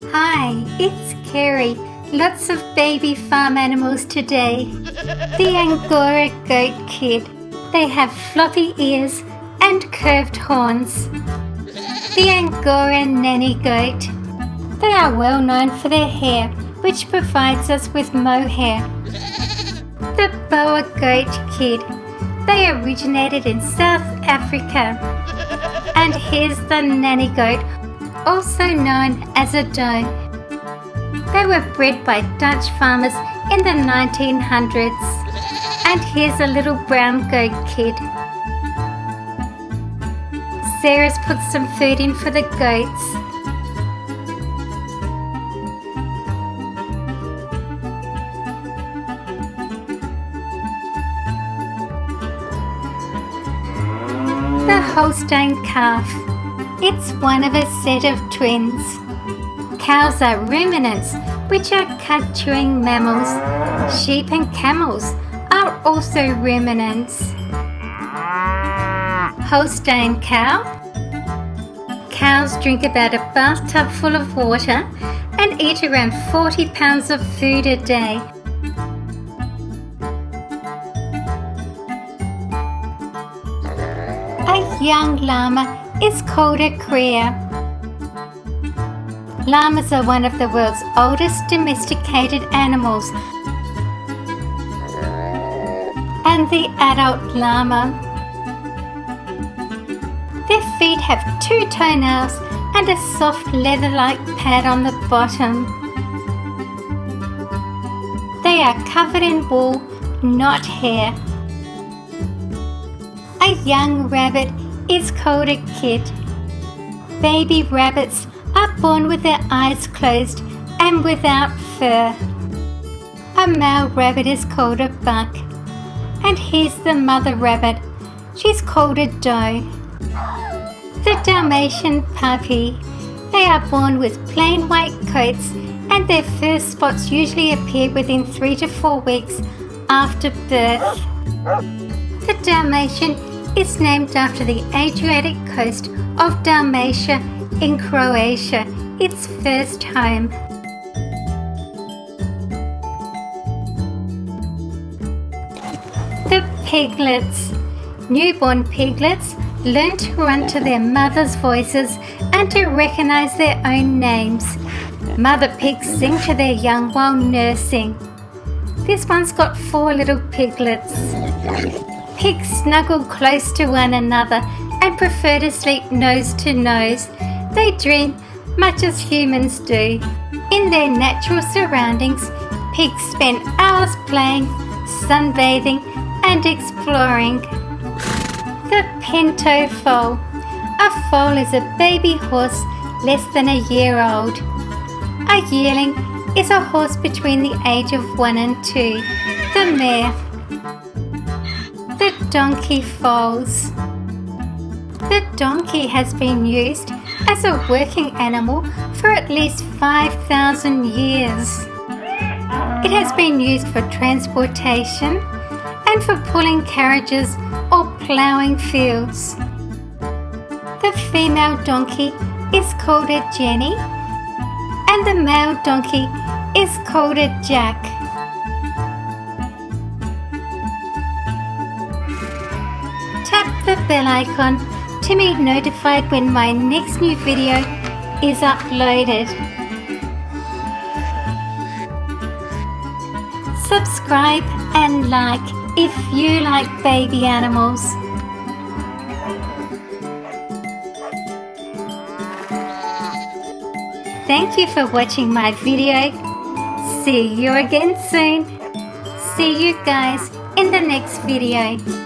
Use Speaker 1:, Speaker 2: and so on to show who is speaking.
Speaker 1: Hi, it's Kerry. Lots of baby farm animals today. The Angora goat kid. They have floppy ears and curved horns. The Angora nanny goat. They are well known for their hair, which provides us with mohair. The boa goat kid. They originated in South Africa. And here's the nanny goat, also known as a doe. They were bred by Dutch farmers in the 1900s. And here's a little brown goat kid. Sarah's put some food in for the goats. The Holstein calf. It's one of a set of twins. Cows are ruminants, which are cud-chewing mammals. Sheep and camels are also ruminants. Holstein cow. Cows drink about a bathtub full of water and eat around 40 pounds of food a day. A young llama is called a cria. Llamas are one of the world's oldest domesticated animals. And the adult llama. Their feet have 2 toenails and a soft leather-like pad on the bottom. They are covered in wool, not hair. A young rabbit is called a kid. Baby rabbits are born with their eyes closed and without fur. A male rabbit is called a buck. And here's the mother rabbit. She's called a doe. The Dalmatian puppy. They are born with plain white coats and their fur spots usually appear within 3 to 4 weeks after birth. The Dalmatian is named after the Adriatic coast of Dalmatia in Croatia, its first home. The piglets. Newborn piglets learn to run to their mother's voices and to recognize their own names. Mother pigs sing to their young while nursing. This one's got 4 little piglets. Pigs snuggle close to one another and prefer to sleep nose to nose. They dream much as humans do. In their natural surroundings, pigs spend hours playing, sunbathing and exploring. The pinto foal. A foal is a baby horse less than a year old. A yearling is a horse between the age of 1 and 2. The mare. The donkey foals. The donkey has been used as a working animal for at least 5,000 years. It has been used for transportation and for pulling carriages or ploughing fields. The female donkey is called a jenny and the male donkey is called a jack. Tap the bell icon to be notified when my next new video is uploaded. Subscribe and like if you like baby animals. Thank you for watching my video. See you again soon. See you guys in the next video.